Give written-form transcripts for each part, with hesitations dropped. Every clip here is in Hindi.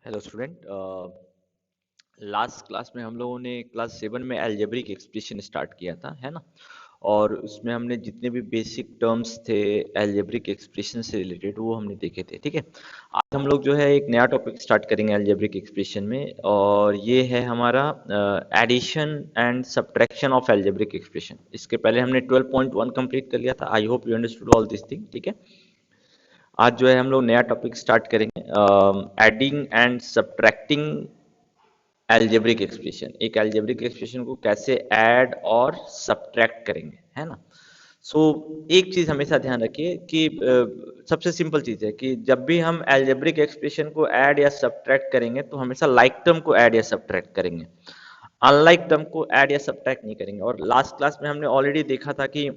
Hello student. लास्ट क्लास में हम लोगों ने क्लास 7 में अलजेब्रिक एक्सप्रेशन स्टार्ट किया था, है ना। और उसमें हमने जितने भी बेसिक टर्म्स थे अलजेब्रिक एक्सप्रेशन से रिलेटेड वो हमने देखे थे, ठीक है। आज हम लोग जो है एक नया टॉपिक स्टार्ट करेंगे अलजेब्रिक एक्सप्रेशन में, और ये है हमारा addition and subtraction of algebraic expression. इसके पहले हमने 12.1 कंप्लीट कर लिया था। I hope you understood all this thing, ठीक है। आज जो है हम लोग नया टॉपिक स्टार्ट करेंगे, adding and subtracting algebraic expression. एक एल्जेब्रिक एक्सप्रेशन को कैसे ऐड और सब्ट्रैक्ट करेंगे, है ना। सो एक चीज हमेशा ध्यान रखिए कि सबसे सिंपल चीज है कि जब भी हम एल्जेब्रिक एक्सप्रेशन को ऐड या सब्ट्रैक्ट करेंगे तो हमेशा लाइक टर्म को ऐड या सब्ट्रैक्ट करेंगे, अनलाइक टर्म को ऐड या सब्ट्रैक्ट नहीं करेंगे। और लास्ट क्लास में हमने ऑलरेडी देखा था कि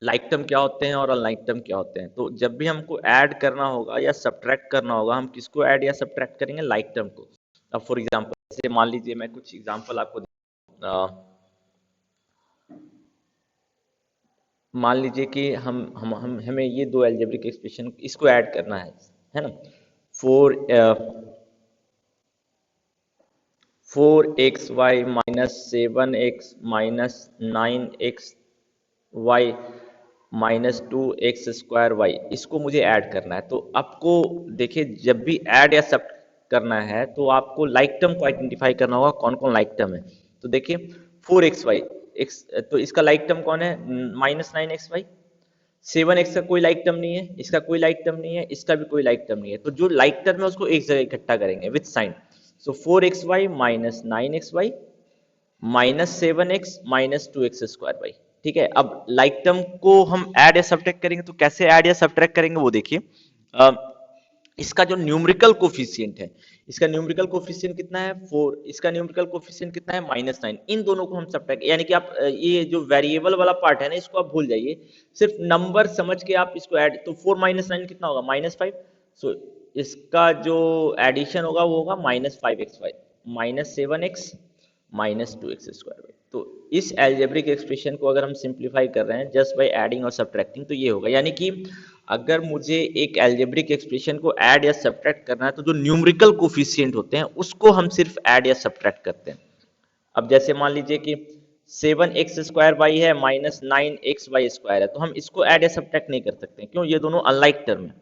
लाइक टर्म क्या होते हैं और अनलाइक टर्म क्या होते हैं। तो जब भी हमको ऐड करना होगा या सब्ट्रैक्ट करना होगा, हम किसको ऐड या सब्ट्रैक्ट करेंगे? लाइक टर्म को। अब फॉर एग्जांपल जैसे मान लीजिए मैं कुछ एग्जांपल आपको मान लीजिए कि हम हमें ये दो एल्जेब्रिक एक्सप्रेशन इसको ऐड करना है ना। Four 4xy minus 7x minus 9x y minus 2x² y, इसको मुझे ऐड करना है। तो आपको देखिए, जब भी ऐड या सब करना है तो आपको लाइक टर्म को आइडेंटिफाई करना होगा, कौन कौन लाइक टर्म है। तो देखिए 4xy एक्स, तो इसका लाइक टर्म कौन है? -9xy। 7x का कोई लाइक टर्म नहीं है, इसका कोई लाइक टर्म नहीं है, इसका भी कोई लाइक टर्म नहीं है। तो जो लाइक टर्म है उसको एक जगह इकट्ठा करेंगे with sign. So 4xy minus 9xy minus 7x minus 2x² y, ठीक है। अब लाइक टर्म को हम ऐड या सब्ट्रैक्ट करेंगे, तो कैसे ऐड या सब्ट्रैक्ट करेंगे वो देखिए। इसका जो न्यूमेरिकल कोफिशिएंट है, इसका न्यूमेरिकल कोफिशिएंट कितना है? 4। इसका न्यूमेरिकल कोफिशिएंट कितना है? -9। इन दोनों को हम सब्ट्रैक्ट, यानी कि आप ये जो वेरिएबल वाला पार्ट है ना, इसको आप भूल जाइए, सिर्फ नंबर समझ के आप इसको ऐड। तो 4 माइनस 9 कितना होगा? -5। सो इसका जो एडिशन होगा वो होगा -5xy minus 7x minus 2x²। तो इस एल्जेब्रिक एक्सप्रेशन को अगर हम सिंप्लीफाई कर रहे हैं जस्ट बाय एडिंग और सब्ट्रैक्टिंग, तो ये होगा। यानी कि अगर मुझे एक एल्जेब्रिक एक्सप्रेशन को ऐड या सब्ट्रैक्ट करना है तो जो न्यूमेरिकल कोफिशिएंट होते हैं उसको हम सिर्फ ऐड या सब्ट्रैक्ट करते हैं। अब जैसे मान लीजिए कि 7x² वाई है माइनस 9xy² है, तो हम इसको ऐड या सब्ट्रैक्ट नहीं कर सकते। क्यों? ये दोनों अनलाइक टर्म है।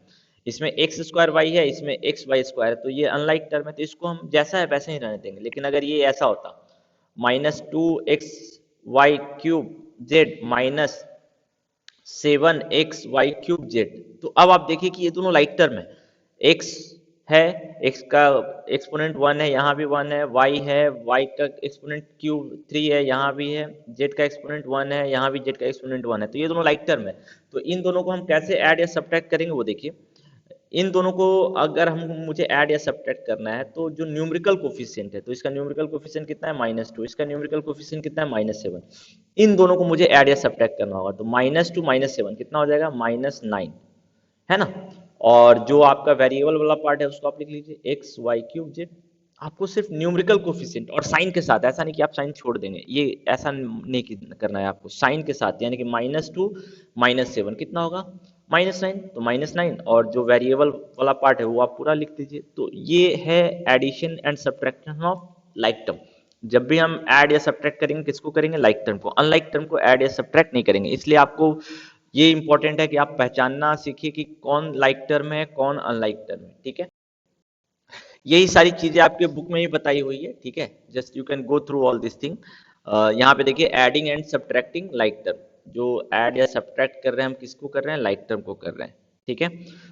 इसमें x² वाई है, इसमें xy² है, तो ये अनलाइक टर्म है, तो इसको हम जैसा है वैसे ही रहने देंगे। लेकिन अगर ये ऐसा होता -2xy³ z minus 7xy³ z, तो अब आप देखिए कि ये दोनों लाइक टर्म है। x है, x का एक्सपोनेंट 1 है, यहाँ भी 1 है, y है, y का एक्सपोनेंट क्यूब 3 है, यहाँ भी है, z का एक्सपोनेंट 1 है, यहाँ भी z का एक्सपोनेंट 1 है, तो ये दोनों लाइक टर्म है। तो इन दोनों को हम कैसे ऐड या सब्ट्रैक्ट करेंगे वो देखिए। इन दोनों को अगर हम मुझे ऐड या सब्ट्रैक्ट करना है तो जो न्यूमेरिकल कोफिशिएंट है, तो इसका न्यूमेरिकल कोफिशिएंट कितना है? -2। इसका न्यूमेरिकल कोफिशिएंट कितना है? -7। इन दोनों को मुझे ऐड या सब्ट्रैक्ट करना होगा, तो -2 -7 कितना हो जाएगा? -9, है ना। और जो आपका वेरिएबल वाला पार्ट है उसको आप लिख लीजिए xy³ z। आपको सिर्फ न्यूमेरिकल कोफिशिएंट और साइन के साथ, ऐसा नहीं कि आप साइन छोड़ देंगे, ये ऐसा नहीं करना है आपको, साइन के साथ। यानी कि -2 -7 कितना होगा? -9। तो -9 और जो वेरिएबल वाला पार्ट है वो आप पूरा लिख दीजिए। तो ये है addition and subtraction of like term. जब भी हम ऐड या सब्ट्रैक्ट करेंगे किसको करेंगे? लाइक टर्म को। अनलाइक टर्म को ऐड या सब्ट्रैक्ट नहीं करेंगे। इसलिए आपको ये इंपॉर्टेंट है कि आप पहचानना सीखिए कि कौन लाइक टर्म है, कौन अनलाइक टर्म है, ठीक है। यही सारी चीजें आपके बुक में ही बताई हुई है, ठीक है। Just you can go through all this thing. यहाँ पे देखिए adding and subtracting like term. जो ऐड या सब्ट्रैक्ट कर रहे हैं हम किसको कर रहे हैं? लाइक टर्म को कर रहे हैं, ठीक है।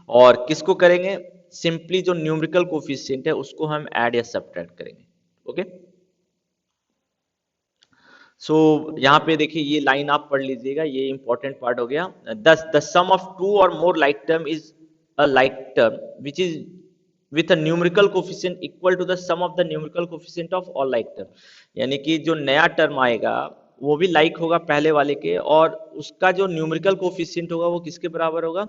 और किसको करेंगे? सिंपली जो न्यूमेरिकल कोफिशिएंट है उसको हम ऐड या सब्ट्रैक्ट करेंगे, ओके। सो यहाँ पे देखिए ये लाइन आप पढ़ लीजिएगा, ये इंपॉर्टेंट पार्ट हो गया। द सम ऑफ टू और more like term is a like term which is with a numerical coefficient equal to the sum of the numerical coefficient of all like term। यानी कि जो नया टर्म आएगा वो भी लाइक होगा पहले वाले के, और उसका जो न्यूमेरिकल कोफिशिएंट होगा वो किसके बराबर होगा?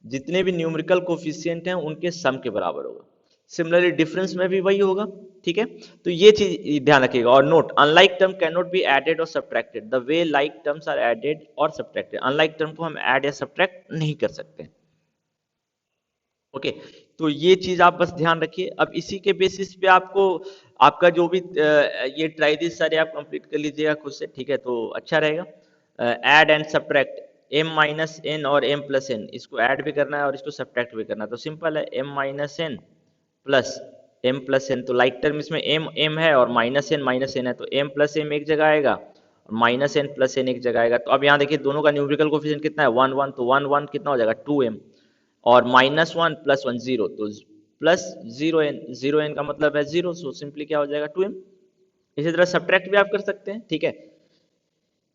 जितने भी न्यूमेरिकल कोफिशिएंट हैं उनके सम के बराबर होगा। सिमिलरली डिफरेंस में भी वही होगा, ठीक है। तो ये चीज ध्यान रखिएगा। और note, unlike term can not be added or subtracted the way like terms are added or subtracted. Unlike term को हम ऐड या सब्ट्रैक्ट नहीं कर सकते। ओके, तो ये चीज आप बस ध्यान रखिए। अब इसी के बेसिस पे आपको आपका जो भी ये ट्राई दिस सारे आप कंप्लीट कर लीजिएगा खुद से, ठीक है, तो अच्छा रहेगा। Add and subtract m minus n और m प्लस एन, इसको ऐड भी करना है और इसको सब्ट्रैक्ट भी करना है, तो सिंपल है, m minus n plus m plus n, तो लाइक टर्म इसमें m है और माइनस एन है, तो m प्लस एम एक जगह आएगा और माइनस एन प्लस एन एक जगह आएगा। तो अब यहाँ देखिए दोनों का न्यूमेरिकल कोफिशिएंट कितना है, 1 1, तो 1 1 कितना हो जाएगा 2m, और -1 + 1 0, तो प्लस 0n का मतलब है 0, सो सिंपली क्या हो जाएगा 2m। इसी तरह सब्ट्रैक्ट भी आप कर सकते हैं, ठीक है।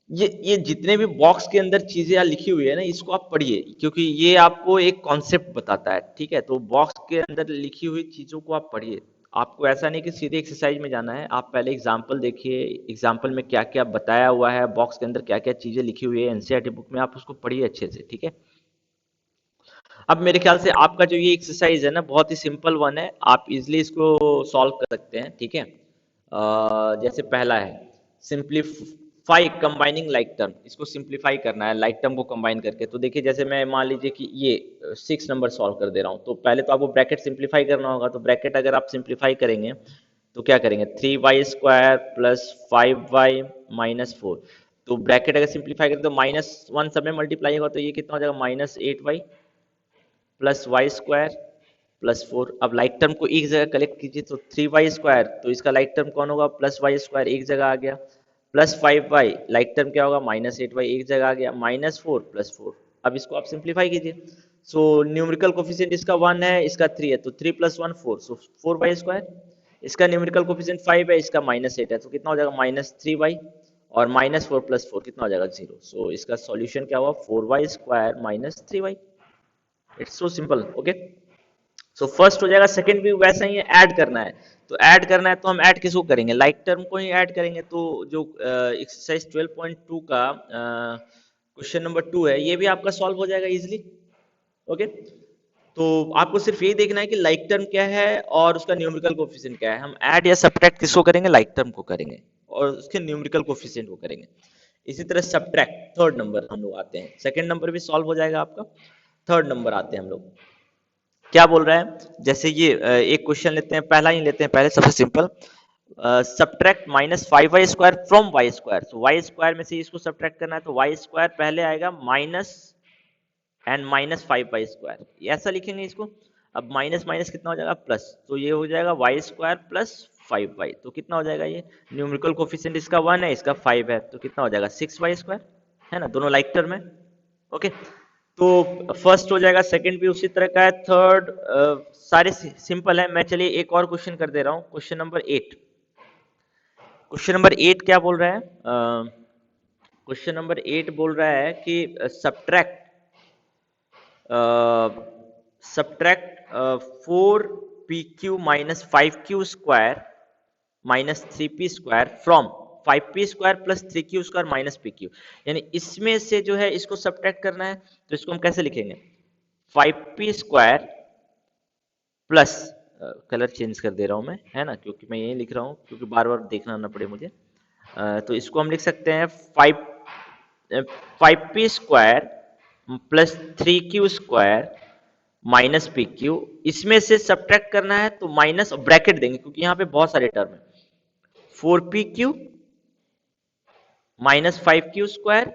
ये जितने भी बॉक्स के अंदर चीजें लिखी हुई है ना, इसको आप पढ़िए, क्योंकि ये आपको एक कॉन्सेप्ट बताता है, ठीक है। तो बॉक्स के अंदर लिखी हुई चीजों को आप पढ़िए। आपको ऐसा नहीं कि सीधे एक्सरसाइज में जाना है, आप पहले एग्जाम्पल देखिए, एग्जाम्पल में क्या क्या बताया हुआ है, बॉक्स के अंदर क्या क्या चीजें लिखी हुई है एनसीईआरटी बुक में, आप उसको पढ़िए अच्छे से, ठीक है। अब मेरे ख्याल से आपका जो ये एक्सरसाइज है ना, बहुत ही सिंपल वन है, आप इजिली इसको सॉल्व कर सकते हैं, ठीक है। जैसे पहला है सिंप्लीफाई कंबाइनिंग लाइक टर्म, इसको सिंप्लीफाई करना है लाइक टर्म को कंबाइन करके। तो देखिए जैसे मैं मान लीजिए कि ये 6 नंबर सॉल्व कर दे रहा हूँ, तो पहले तो आपको ब्रैकेट सिंप्लीफाई करना होगा। तो ब्रैकेट अगर आप सिंप्लीफाई करेंगे तो क्या करेंगे, 3y² प्लस 5y माइनस 4, तो ब्रैकेट अगर सिंप्लीफाई करें तो -1 सब में मल्टीप्लाई होगा, तो ये कितना हो जाएगा -8y प्लस y² प्लस 4। अब लाइक टर्म को एक जगह कलेक्ट कीजिए, तो 3y², तो इसका लाइक टर्म कौन होगा, प्लस y² एक जगह आ गया, प्लस 5y लाइक टर्म क्या होगा, -8y एक जगह आ गया, -4 प्लस 4। अब इसको आप सिंप्लीफाई कीजिए, सो न्यूमेरिकल कोफिशिएंट इसका 1 है, इसका 3 है, तो 3 + 1 4, सो 4y²। इसका न्यूमेरिकल कोफिशिएंट 5 है, इसका -8 है, तो कितना हो जाएगा -3y, और -4 + 4 कितना हो जाएगा 0। सो इसका सॉल्यूशन क्या हुआ, 4y² - 3y। It's so simple, okay. So first हो जाएगा, सेकंड भी वैसा ही है, ऐड करना है। तो ऐड करना है तो हम ऐड किसको करेंगे, लाइक टर्म को ही ऐड करेंगे। तो जो एक्सरसाइज 12.2 का क्वेश्चन नंबर 2 है, ये भी आपका सॉल्व हो जाएगा इजिली, ओके। तो आपको सिर्फ ये देखना है कि लाइक टर्म क्या है और उसका न्यूमेरिकल कोफिशिएंट क्या है। हम ऐड या सब्ट्रैक्ट किसको करेंगे, लाइक टर्म को करेंगे और उसके न्यूमेरिकल कोफिशिएंट को करेंगे। इसी तरह सब्ट्रैक्ट थर्ड नंबर हम लोग आते हैं, सेकंड नंबर भी सॉल्व हो जाएगा आपका, थर्ड नंबर आते हैं हम लोग। क्या बोल रहा है, जैसे ये एक क्वेश्चन लेते हैं, पहला ही लेते हैं पहले, सबसे simple, subtract -5y² from y²। तो y² में से इसको सब्ट्रैक्ट करना है, तो y² पहले आएगा माइनस एंड -5y², ऐसा लिखेंगे इसको। अब माइनस माइनस कितना हो जाएगा, प्लस, तो ये हो जाएगा y² प्लस 5y, तो कितना हो जाएगा, ये न्यूमेरिकल कोफिशिएंट इसका 1 है, इसका 5 है, तो कितना हो जाएगा 6y², है ना, दोनों लाइक टर्म है, ओके। तो फर्स्ट हो जाएगा, सेकंड भी उसी तरह का है, थर्ड सारे सिंपल है। मैं चलिए एक और क्वेश्चन कर दे रहा हूँ, क्वेश्चन नंबर 8। क्वेश्चन नंबर 8 क्या बोल रहा है, क्वेश्चन नंबर 8 बोल रहा है कि subtract subtract 4pq - 5q² - 3p² from 5p² plus 3q² minus pq। यानी इसमें से जो है इसको सब्ट्रैक्ट करना है, तो इसको हम कैसे लिखेंगे, 5p² प्लस, कलर चेंज कर दे रहा हूं मैं, है ना, क्योंकि मैं यही लिख रहा हूं क्योंकि बार बार देखना ना पड़े मुझे। तो इसको हम लिख सकते हैं 5p² plus 3q² minus pq। इसमें से सब्ट्रैक्ट करना है तो माइनस ब्रैकेट देंगे, क्योंकि यहाँ पे बहुत सारे टर्म है, 4pq minus 5q²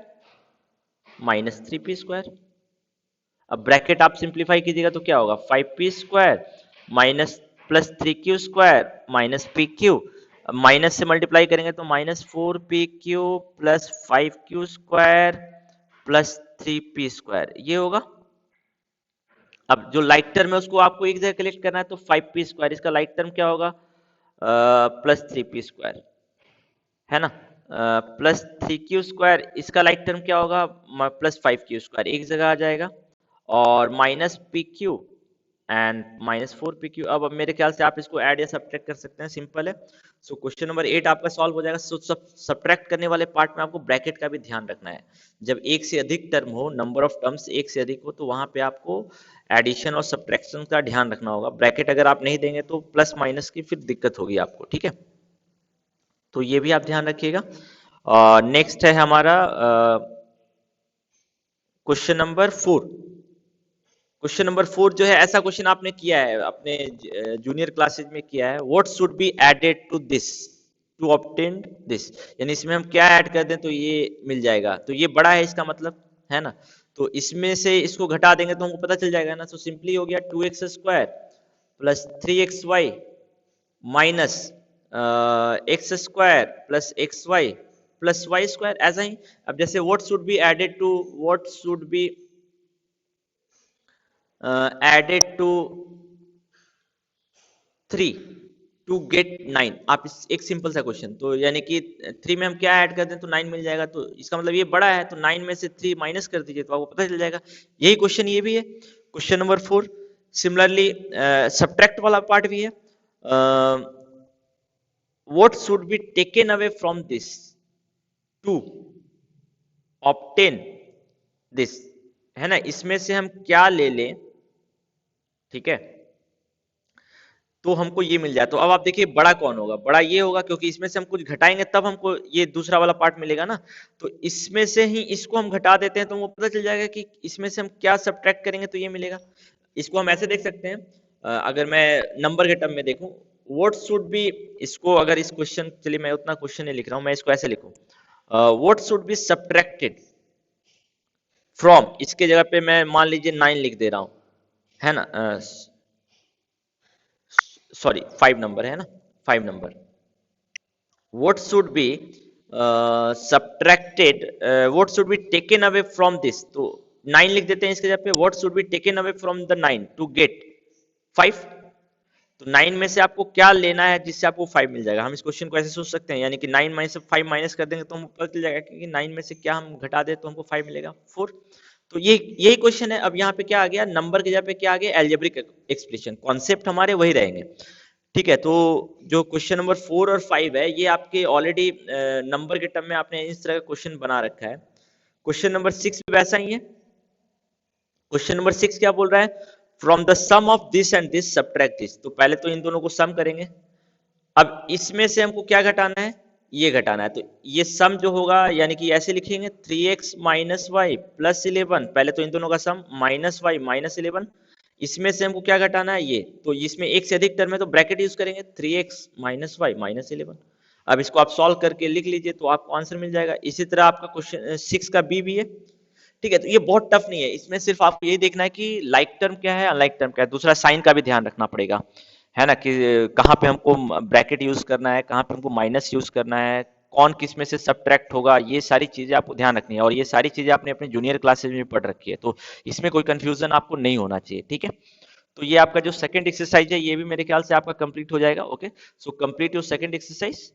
minus 3p²। अब ब्रैकेट आप सिंप्लीफाई कीजिएगा तो क्या होगा, 5p² minus plus 3q² minus pq। Minus से मल्टीप्लाई करेंगे तो -4pq plus 5q² plus 3p², ये होगा। अब जो लाइक टर्म है उसको आपको एक जगह कलेक्ट करना है, तो 5p², इसका लाइक टर्म क्या होगा, प्लस 3p², है ना, प्लस 3q², इसका लाइक टर्म क्या होगा, प्लस 5q², एक जगह आ जाएगा, और माइनस pq एंड -4pq। अब मेरे ख्याल से आप इसको ऐड या सब्ट्रैक्ट कर सकते हैं, सिंपल है। सो क्वेश्चन नंबर 8 आपका सॉल्व हो जाएगा। सो सब्ट्रैक्ट करने वाले पार्ट में आपको ब्रैकेट का भी ध्यान रखना है। जब एक से अधिक टर्म हो, नंबर ऑफ टर्म्स एक से अधिक हो, तो वहां पे आपको एडिशन और सब्ट्रैक्शन का ध्यान रखना होगा। ब्रैकेट अगर आप नहीं देंगे तो प्लस माइनस की फिर दिक्कत होगी आपको, ठीक है। तो ये भी आप ध्यान रखिएगा। नेक्स्ट है हमारा क्वेश्चन नंबर 4। क्वेश्चन नंबर 4 जो है, ऐसा क्वेश्चन आपने किया है अपने जूनियर क्लासेज में किया है। What should be added to this to obtain this, यानी इसमें हम क्या ऐड कर दें तो ये मिल जाएगा। तो ये बड़ा है इसका मतलब, है ना। तो इसमें से इसको घटा देंगे तो हमको पता चल जाएगा ना। तो सिंपली हो गया 2x² plus 3xy minus x² plus xy plus y², ऐसा ही। अब जैसे what should be added to, what should be added to 3 to get 9, आप एक सिंपल सा क्वेश्चन, तो यानी कि 3 में हम क्या ऐड कर दें तो 9 मिल जाएगा। तो इसका मतलब ये बड़ा है, तो 9 में से 3 माइनस कर दीजिए तो आपको पता चल जाएगा। यही क्वेश्चन ये भी है, क्वेश्चन नंबर 4। सिमिलरली सब्ट्रैक्ट वाला पार्ट भी है। What should be taken away from this to obtain this, है ना। इसमें से हम क्या ले लें, ठीक है, तो हमको ये मिल जाए। तो अब आप देखिए बड़ा कौन होगा, बड़ा ये होगा, क्योंकि इसमें से हम कुछ घटाएंगे तब हमको ये दूसरा वाला पार्ट मिलेगा ना। तो इसमें से ही इसको हम घटा देते हैं तो हमको पता चल जाएगा कि इसमें से हम क्या सब्ट्रैक्ट करेंगे तो ये मिलेगा। इसको हम ऐसे देख सकते हैं, अगर मैं नंबर के टर्म में देखूं, व्हाट शुड बी, इसको अगर इस क्वेश्चन, चलिए मैं उतना क्वेश्चन नहीं लिख रहा हूं, मैं इसको ऐसे लिखूं, what should be subtracted from, इसके जगह पे मैं मान लीजिए 9 लिख दे रहा हूं, है ना। सॉरी 5 नंबर है ना, 5 number. what should be subtracted, what should be taken away from this, तो 9 लिख देते हैं इसके जगह पे, what should be taken away from the 9 to get 5। तो 9 में से आपको क्या लेना है जिससे आपको 5 मिल जाएगा। हम इस क्वेश्चन को ऐसे सोच सकते हैं, यानी कि 9 में से 5 माइनस कर देंगे तो हमको पता चल जाएगा कि 9 में से क्या हम घटा दे तो हमको 5 मिलेगा 4। तो ये यही क्वेश्चन है। अब यहाँ पे क्या आ गया, नंबर की जगह पे क्या आ गया, एल्जेब्रिक एक्सप्रेशन, कॉन्सेप्ट हमारे वही रहेंगे, ठीक है। तो जो क्वेश्चन नंबर 4 और 5 है, ये आपके ऑलरेडी नंबर के टर्म में आपने इस तरह का क्वेश्चन बना रखा है। क्वेश्चन नंबर 6 भी वैसा ही है। क्वेश्चन नंबर 6 क्या बोल रहा है, from the sum of this and this subtract this. तो पहले तो इन दोनों को सम करेंगे। अब इसमें से हमको क्या घटाना है, ये घटाना है। तो ये सम जो होगा, यानी कि ऐसे लिखेंगे 3x माइनस वाई प्लस 11, पहले तो इन दोनों का सम माइनस वाई माइनस 11। इसमें से हमको क्या घटाना है, ये, तो इसमें एक से अधिक टर्म है तो ब्रैकेट यूज करेंगे, 3x माइनस वाई माइनस 11। अब इसको आप सॉल्व करके लिख लीजिए तो आपको आंसर मिल जाएगा। इसी तरह आपका क्वेश्चन 6 का बी भी है, ठीक है। तो ये बहुत टफ नहीं है, इसमें सिर्फ आपको यही देखना है कि लाइक टर्म क्या है, अनलाइक टर्म क्या है। दूसरा साइन का भी ध्यान रखना पड़ेगा, है ना, कि कहाँ पे हमको ब्रैकेट यूज करना है, कहाँ पे हमको माइनस यूज करना है, कौन किस में से सब्ट्रैक्ट होगा, ये सारी चीजें आपको ध्यान रखनी है। और ये सारी चीजें आपने अपने जूनियर क्लासेज में पढ़ रखी है, तो इसमें कोई कंफ्यूजन आपको नहीं होना चाहिए, ठीक है। तो ये आपका जो सेकंड एक्सरसाइज है, ये भी मेरे ख्याल से आपका कंप्लीट हो जाएगा। Okay, so complete your second exercise.